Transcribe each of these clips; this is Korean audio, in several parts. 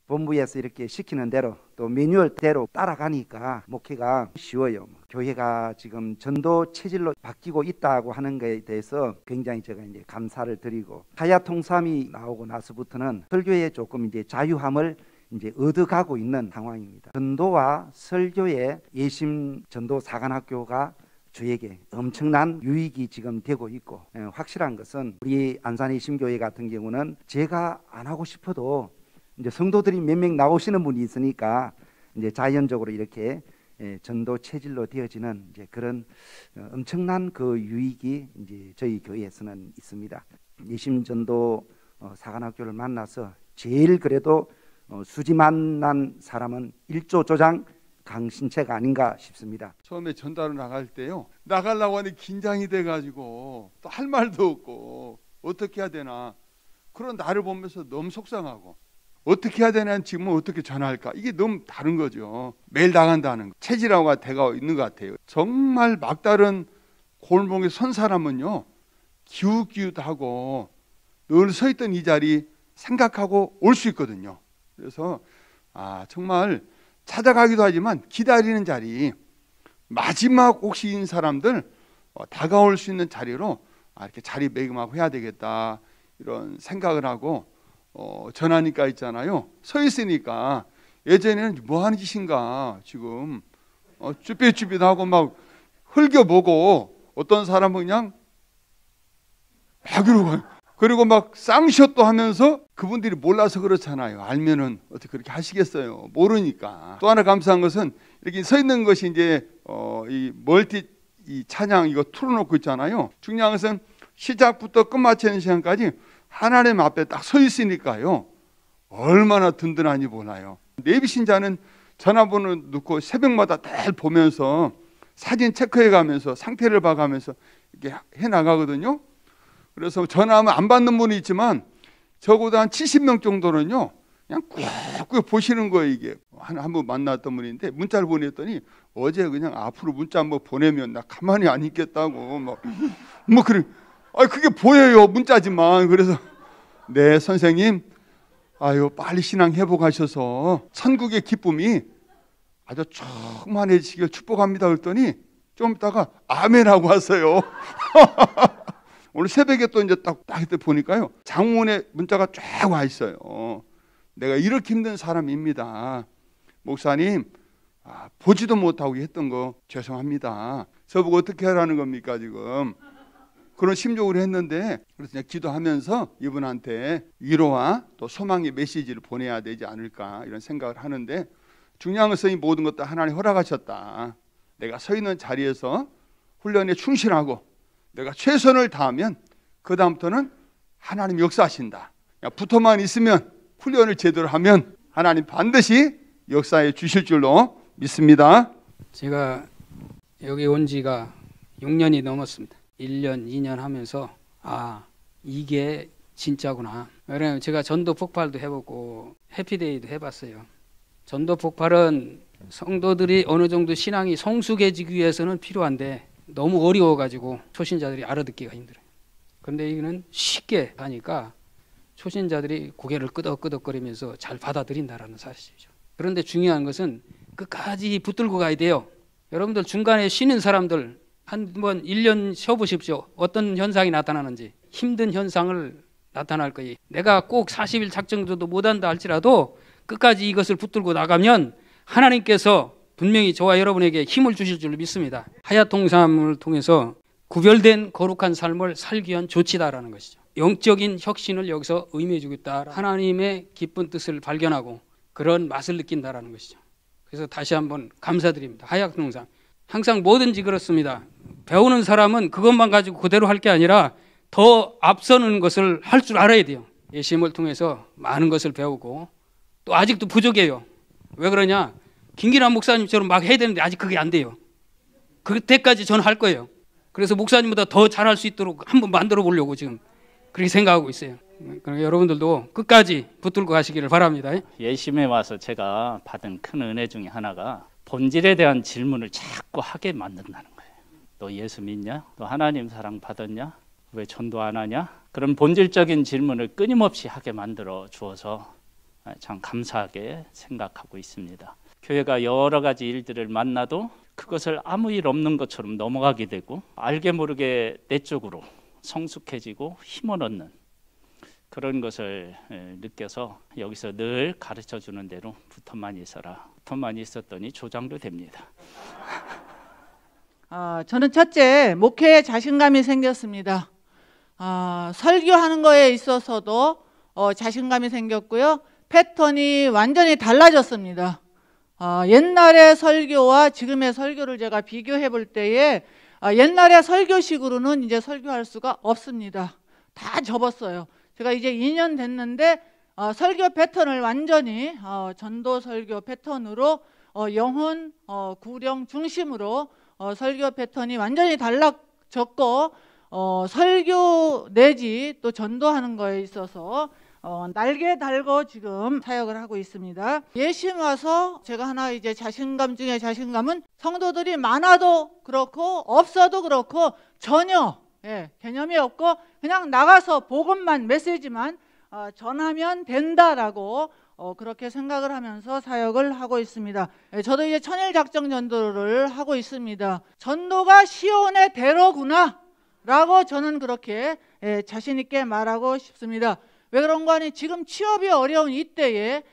본부에서 이렇게 시키는 대로 또 매뉴얼대로 따라가니까 목회가 쉬워요. 교회가 지금 전도 체질로 바뀌고 있다고 하는 것에 대해서 굉장히 제가 이제 감사를 드리고, 하야 통삼이 나오고 나서부터는 설교에 조금 이제 자유함을 이제 얻어가고 있는 상황입니다. 전도와 설교의 예심 전도 사관학교가 저에게 엄청난 유익이 지금 되고 있고, 확실한 것은 우리 안산 예심교회 같은 경우는 제가 안 하고 싶어도 이제 성도들이 몇 명 나오시는 분이 있으니까 이제 자연적으로 이렇게 전도 체질로 되어지는 이제 그런 엄청난 그 유익이 이제 저희 교회에서는 있습니다. 예심 전도 사관학교를 만나서 제일 그래도 수지 만난 사람은 일조조장 강신채가 아닌가 싶습니다. 처음에 전달을 나갈 때요, 나가려고 하니 긴장이 돼가지고 또 할 말도 없고 어떻게 해야 되나, 그런 나를 보면서 너무 속상하고, 어떻게 해야 되나, 지금은 어떻게 전할까, 이게 너무 다른 거죠. 매일 나간다는 거, 체질하고가 돼가 있는 것 같아요. 정말 막다른 골목에 선 사람은요, 기웃기웃하고 늘 서 있던 이 자리 생각하고 올 수 있거든요. 그래서 정말 찾아가기도 하지만 기다리는 자리, 마지막 옥시인 사람들 다가올 수 있는 자리로 이렇게 자리매김하고 해야 되겠다, 이런 생각을 하고 전하니까 있잖아요, 서 있으니까 예전에는 뭐 하는 짓인가, 지금 쭈삣쭈삣하고 막 흘겨보고, 어떤 사람은 그냥 막 이러고, 그리고 막 쌍쇼도 하면서, 그분들이 몰라서 그렇잖아요. 알면은 어떻게 그렇게 하시겠어요. 모르니까. 또 하나 감사한 것은 이렇게 서 있는 것이 이제 이 멀티 이 찬양 이거 틀어놓고 있잖아요. 중요한 것은 시작부터 끝마치는 시간까지 하나님 앞에 딱 서 있으니까요, 얼마나 든든하니 보나요. 내비신자는 전화번호 넣고 새벽마다 다 보면서 사진 체크해 가면서 상태를 봐가면서 이렇게 해 나가거든요. 그래서 전화하면 안 받는 분이 있지만 적어도 한 70명 정도는요, 그냥 꾹꾹 보시는 거예요. 이게 한 번 만났던 분인데 문자를 보냈더니, 어제 그냥 앞으로 문자 한번 보내면 나 가만히 안 있겠다고 뭐 그래. 그게 보여요, 문자지만. 그래서 네 선생님, 빨리 신앙 회복하셔서 천국의 기쁨이 아주 충만해지길 축복합니다. 그랬더니 좀 있다가 아멘하고 왔어요. 오늘 새벽에 또 이제 딱 이때 보니까요, 장문의 문자가 쫙 와 있어요. 내가 이렇게 힘든 사람입니다. 목사님, 보지도 못하고 했던 거 죄송합니다. 저보고 어떻게 하라는 겁니까 지금? 그런 심정으로 했는데, 그래서 그냥 기도하면서 이분한테 위로와 또 소망의 메시지를 보내야 되지 않을까, 이런 생각을 하는데, 중요한 것은 이 모든 것도 하나님 허락하셨다. 내가 서 있는 자리에서 훈련에 충실하고 내가 최선을 다하면 그 다음부터는 하나님 역사하신다. 붙어만 있으면, 훈련을 제대로 하면 하나님 반드시 역사해 주실 줄로 믿습니다. 제가 여기 온 지가 6년이 넘었습니다. 1년, 2년 하면서 이게 진짜구나. 왜냐하면 제가 전도 폭발도 해보고 해피데이도 해봤어요. 전도 폭발은 성도들이 어느 정도 신앙이 성숙해지기 위해서는 필요한데, 너무 어려워가지고 초신자들이 알아듣기가 힘들어요. 그런데 이거는 쉽게 하니까 초신자들이 고개를 끄덕끄덕거리면서 잘 받아들인다라는 사실이죠. 그런데 중요한 것은 끝까지 붙들고 가야 돼요. 여러분들 중간에 쉬는 사람들 한번 1년 쉬어보십시오. 어떤 현상이 나타나는지. 힘든 현상을 나타날 거예요. 내가 꼭 40일 작정도 못한다 할지라도 끝까지 이것을 붙들고 나가면 하나님께서 분명히 저와 여러분에게 힘을 주실 줄 믿습니다. 하야통삼을 통해서 구별된 거룩한 삶을 살기 위한 조치다라는 것이죠. 영적인 혁신을 여기서 의미해 주고 있다. 하나님의 기쁜 뜻을 발견하고 그런 맛을 느낀다라는 것이죠. 그래서 다시 한번 감사드립니다. 하야통삼. 항상 뭐든지 그렇습니다. 배우는 사람은 그것만 가지고 그대로 할 게 아니라 더 앞서는 것을 할 줄 알아야 돼요. 예심을 통해서 많은 것을 배우고, 또 아직도 부족해요. 왜 그러냐? 김기남 목사님처럼 막 해야 되는데 아직 그게 안 돼요. 그때까지 저는 할 거예요. 그래서 목사님보다 더 잘할 수 있도록 한번 만들어 보려고 지금 그렇게 생각하고 있어요. 그러니까 여러분들도 끝까지 붙들고 가시기를 바랍니다. 예심에 와서 제가 받은 큰 은혜 중에 하나가 본질에 대한 질문을 자꾸 하게 만든다는 거예요. 너 예수 믿냐? 너 하나님 사랑 받았냐? 왜 전도 안 하냐? 그런 본질적인 질문을 끊임없이 하게 만들어 주어서 참 감사하게 생각하고 있습니다. 교회가 여러 가지 일들을 만나도 그것을 아무 일 없는 것처럼 넘어가게 되고 알게 모르게 내 쪽으로 성숙해지고 힘을 얻는 그런 것을 느껴서 여기서 늘 가르쳐주는 대로 붙어만 있어라. 붙어만 있었더니 조장도 됩니다. 저는 첫째, 목회에 자신감이 생겼습니다. 설교하는 거에 있어서도 자신감이 생겼고요. 패턴이 완전히 달라졌습니다. 옛날의 설교와 지금의 설교를 제가 비교해 볼 때에 옛날의 설교식으로는 이제 설교할 수가 없습니다. 다 접었어요. 제가 이제 2년 됐는데 설교 패턴을 완전히 전도 설교 패턴으로 영혼 구령 중심으로 설교 패턴이 완전히 달라졌고 설교 내지 또 전도하는 거에 있어서 날개 달고 지금 사역을 하고 있습니다. 예심 와서 제가 하나 이제 자신감 중에 자신감은 성도들이 많아도 그렇고 없어도 그렇고 전혀 개념이 없고 그냥 나가서 복음만 메시지만 전하면 된다라고 그렇게 생각을 하면서 사역을 하고 있습니다. 저도 이제 천일 작정 전도를 하고 있습니다. 전도가 시온의 대로구나 라고 저는 그렇게 자신 있게 말하고 싶습니다. 왜 그런가 하니 지금 취업이 어려운 이때에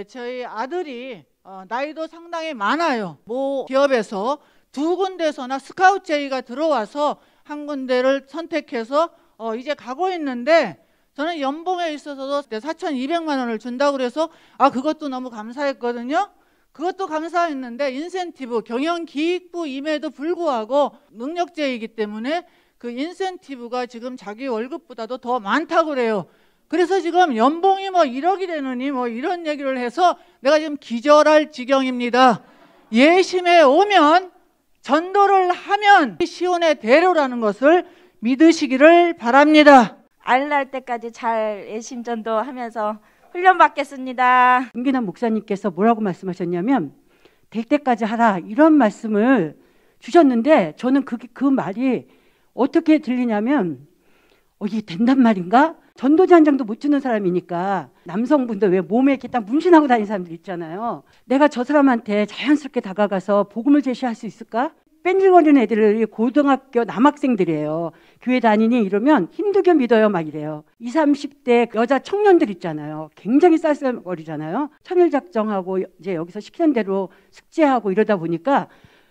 저희 아들이 나이도 상당히 많아요. 모 기업에서 2군데서나 스카우트 제의가 들어와서 한 군데를 선택해서 이제 가고 있는데 저는 연봉에 있어서도 4,200만 원을 준다고 그래서 그것도 너무 감사했거든요. 그것도 감사했는데 인센티브 경영기획부임에도 불구하고 능력제이기 때문에 그 인센티브가 지금 자기 월급보다도 더 많다고 그래요. 그래서 지금 연봉이 뭐 1억이 되느니 뭐 이런 얘기를 해서 내가 지금 기절할 지경입니다. 예심에 오면 전도를 하면 시온의 대로라는 것을 믿으시기를 바랍니다. 알 날 때까지 잘 예심 전도하면서 훈련 받겠습니다. 김기남 목사님께서 뭐라고 말씀하셨냐면 될 때까지 하라 이런 말씀을 주셨는데 저는 그 말이 어떻게 들리냐면 이게 된단 말인가? 전도지 한 장도 못 주는 사람이니까 남성분들 왜 몸에 이렇게 딱 문신하고 다니는 사람들 있잖아요. 내가 저 사람한테 자연스럽게 다가가서 복음을 제시할 수 있을까? 뺀질거리는 애들이 고등학교 남학생들이에요. 교회 다니니 이러면 힘들게 믿어요 막 이래요. 20, 30대 여자 청년들 있잖아요. 굉장히 쌀쌀거리잖아요. 천일작정하고 이제 여기서 시키는 대로 숙제하고 이러다 보니까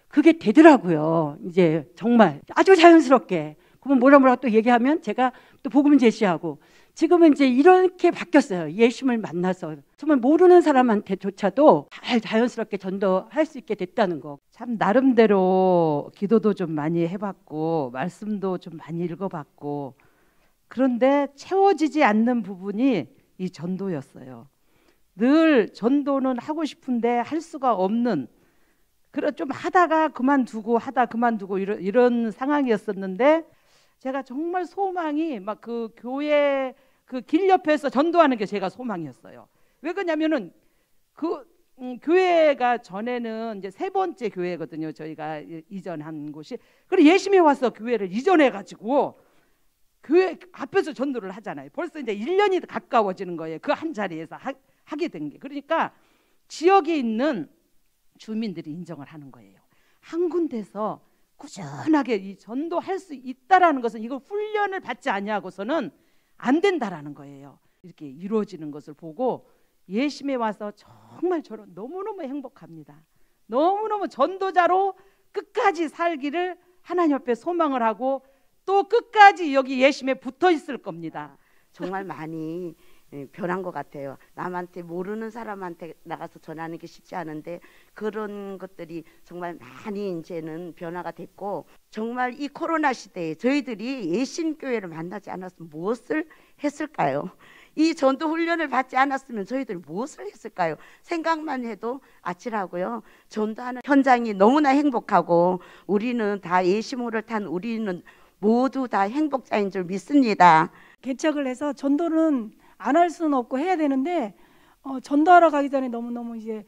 그게 되더라고요. 이제 정말 아주 자연스럽게. 그러면 뭐라 또 얘기하면 제가 또 복음 제시하고 지금은 이제 이렇게 바뀌었어요. 예심을 만나서 정말 모르는 사람한테조차도 잘 자연스럽게 전도할 수 있게 됐다는 거. 참 나름대로 기도도 좀 많이 해봤고 말씀도 좀 많이 읽어봤고 그런데 채워지지 않는 부분이 이 전도였어요. 늘 전도는 하고 싶은데 할 수가 없는 그런 좀 하다가 그만두고 이런 상황이었었는데 제가 정말 소망이 막 그 교회 그 길 옆에서 전도하는 게 제가 소망이었어요. 왜 그러냐면은 그 교회가 전에는 이제 3번째 교회거든요. 저희가 이전한 곳이. 그리고 예심에 와서 교회를 이전해 가지고 교회 앞에서 전도를 하잖아요. 벌써 이제 1년이 가까워지는 거예요. 그 한 자리에서 하게 된 게. 그러니까 지역에 있는 주민들이 인정을 하는 거예요. 한 군데서 꾸준하게 이 전도할 수 있다라는 것은 이거 훈련을 받지 아니하고서는 안 된다라는 거예요. 이렇게 이루어지는 것을 보고 예심에 와서 정말 저는 너무너무 행복합니다. 너무너무 전도자로 끝까지 살기를 하나님 앞에 소망을 하고 또 끝까지 여기 예심에 붙어 있을 겁니다. 정말 많이 변한 것 같아요. 남한테 모르는 사람한테 나가서 전하는 게 쉽지 않은데 그런 것들이 정말 많이 이제는 변화가 됐고 정말 이 코로나 시대에 저희들이 예심교회를 만나지 않았으면 무엇을 했을까요? 이 전도 훈련을 받지 않았으면 저희들이 무엇을 했을까요? 생각만 해도 아찔하고요. 전도하는 현장이 너무나 행복하고 우리는 다 예심호를 탄 우리는 모두 다 행복자인 줄 믿습니다. 개척을 해서 전도는 안 할 수는 없고 해야 되는데 전도하러 가기 전에 너무너무 이제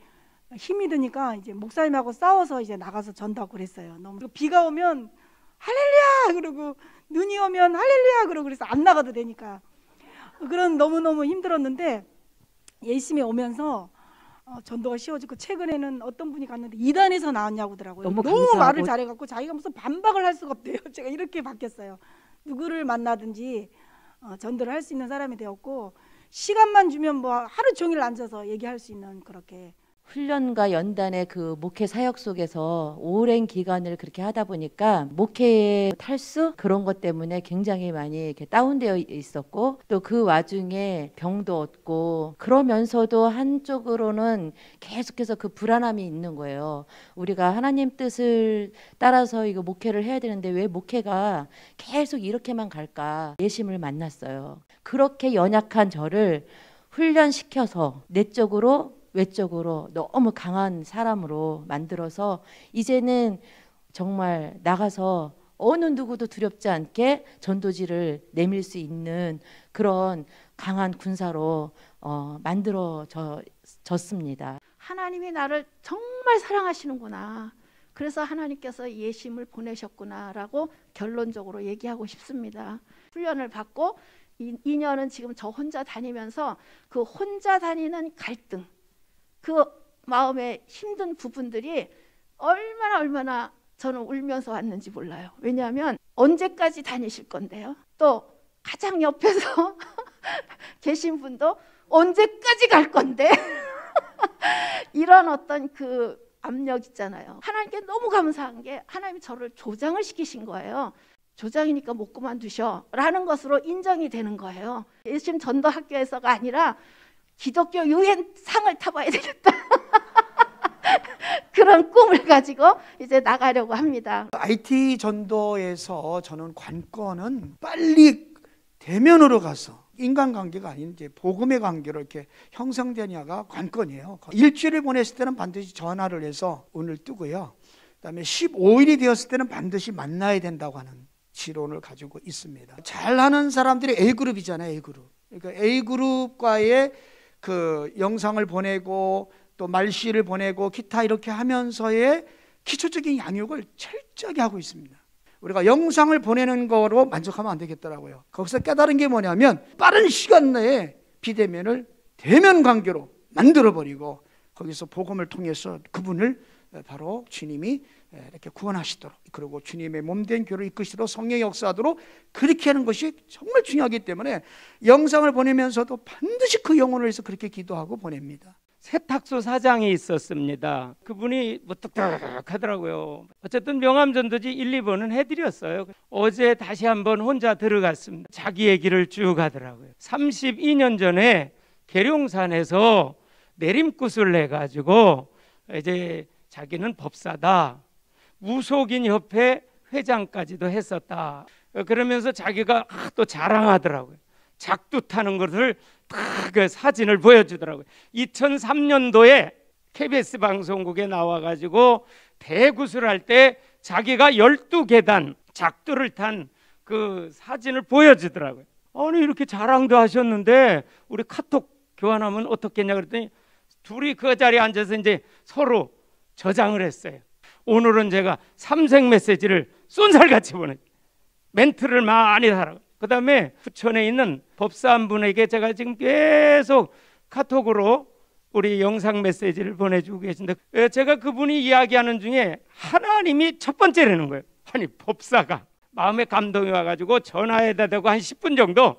힘이 드니까 이제 목사님하고 싸워서 이제 나가서 전도하고 그랬어요. 너무 비가 오면 할렐루야 그러고 눈이 오면 할렐루야 그러고 그래서 안 나가도 되니까 그런 너무너무 힘들었는데 예심에 오면서 전도가 쉬워지고, 최근에는 어떤 분이 갔는데 이단에서 나왔냐고 하더라고요. 너무 너무 감사하고. 말을 잘해갖고 자기가 무슨 반박을 할 수가 없대요. 제가 이렇게 바뀌었어요. 누구를 만나든지 전도를 할 수 있는 사람이 되었고, 시간만 주면 뭐 하루 종일 앉아서 얘기할 수 있는, 그렇게. 훈련과 연단의 그 목회 사역 속에서 오랜 기간을 그렇게 하다 보니까 목회의 탈수 그런 것 때문에 굉장히 많이 이렇게 다운되어 있었고, 또 그 와중에 병도 얻고, 그러면서도 한쪽으로는 계속해서 그 불안함이 있는 거예요. 우리가 하나님 뜻을 따라서 이거 목회를 해야 되는데 왜 목회가 계속 이렇게만 갈까? 예심을 만났어요. 그렇게 연약한 저를 훈련시켜서 내적으로 외적으로 너무 강한 사람으로 만들어서 이제는 정말 나가서 어느 누구도 두렵지 않게 전도지를 내밀 수 있는 그런 강한 군사로 만들어졌습니다. 하나님이 나를 정말 사랑하시는구나. 그래서 하나님께서 예심을 보내셨구나라고 결론적으로 얘기하고 싶습니다. 훈련을 받고 2년은 지금 저 혼자 다니면서 그 혼자 다니는 갈등, 그 마음에 힘든 부분들이 얼마나 저는 울면서 왔는지 몰라요. 왜냐하면 언제까지 다니실 건데요. 또 가장 옆에서 계신 분도 언제까지 갈 건데 이런 어떤 그 압력 있잖아요. 하나님께 너무 감사한 게 하나님이 저를 조장을 시키신 거예요. 조장이니까 못 그만두셔 라는 것으로 인정이 되는 거예요. 예심 전도학교에서가 아니라 기독교 유엔상을 타봐야 되겠다. 그런 꿈을 가지고 이제 나가려고 합니다. IT 전도에서 저는 관건은 빨리 대면으로 가서 인간관계가 아닌 이제 복음의 관계로 이렇게 형성되냐가 관건이에요. 일주일을 보냈을 때는 반드시 전화를 해서 운을 뜨고요. 그다음에 15일이 되었을 때는 반드시 만나야 된다고 하는 지론을 가지고 있습니다. 잘하는 사람들이 A그룹이잖아요. A그룹. 그러니까 A그룹과의 그 영상을 보내고 또 말씨를 보내고 기타 이렇게 하면서의 기초적인 양육을 철저하게 하고 있습니다. 우리가 영상을 보내는 거로 만족하면 안 되겠더라고요. 거기서 깨달은 게 뭐냐면 빠른 시간 내에 비대면을 대면 관계로 만들어버리고 거기서 복음을 통해서 그분을 바로 주님이 이렇게 구원하시도록, 그리고 주님의 몸된 교회를 이끄시도록 성령의 역사하도록 그렇게 하는 것이 정말 중요하기 때문에 영상을 보내면서도 반드시 그 영혼을 위해서 그렇게 기도하고 보냅니다. 세탁소 사장이 있었습니다. 그분이 무뚝뚝하더라고요. 어쨌든 명함전도지 1, 2번은 해드렸어요. 어제 다시 한번 혼자 들어갔습니다. 자기 얘기를 쭉 하더라고요. 32년 전에 계룡산에서 내림굿을 내가지고 이제 자기는 법사다, 무속인 협회 회장까지도 했었다. 그러면서 자기가 또 자랑하더라고요. 작두 타는 것을 그 사진을 보여주더라고요. 2003년도에 KBS 방송국에 나와가지고 대구슬 할 때 자기가 12계단 작두를 탄 그 사진을 보여주더라고요. 아니 이렇게 자랑도 하셨는데 우리 카톡 교환하면 어떻겠냐 그랬더니 둘이 그 자리에 앉아서 이제 서로 저장을 했어요. 오늘은 제가 삼색 메시지를 쏜살같이 보냈어요. 멘트를 많이 하라고. 그 다음에 부천에 있는 법사 한 분에게 제가 지금 계속 카톡으로 우리 영상 메시지를 보내주고 계신데, 제가 그분이 이야기하는 중에 하나님이 첫 번째라는 거예요. 아니 법사가 마음에 감동이 와가지고 전화에다 대고 한 10분 정도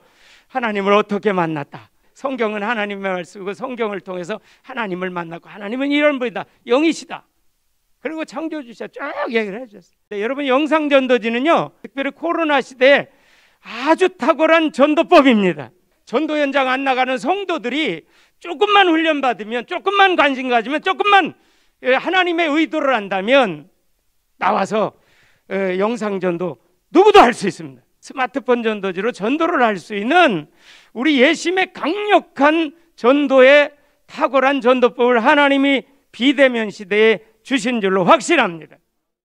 하나님을 어떻게 만났다, 성경은 하나님의 말씀이고 성경을 통해서 하나님을 만났고 하나님은 이런 분이다, 영이시다, 그리고 창조주시다 쭉 얘기를 해주셨어요. 여러분 영상 전도지는요 특별히 코로나 시대에 아주 탁월한 전도법입니다. 전도 현장 안 나가는 성도들이 조금만 훈련받으면, 조금만 관심 가지면, 조금만 하나님의 의도를 한다면 나와서 영상 전도 누구도 할 수 있습니다. 스마트폰 전도지로 전도를 할 수 있는 우리 예심의 강력한 전도의 탁월한 전도법을 하나님이 비대면 시대에 주신 줄로 확신합니다.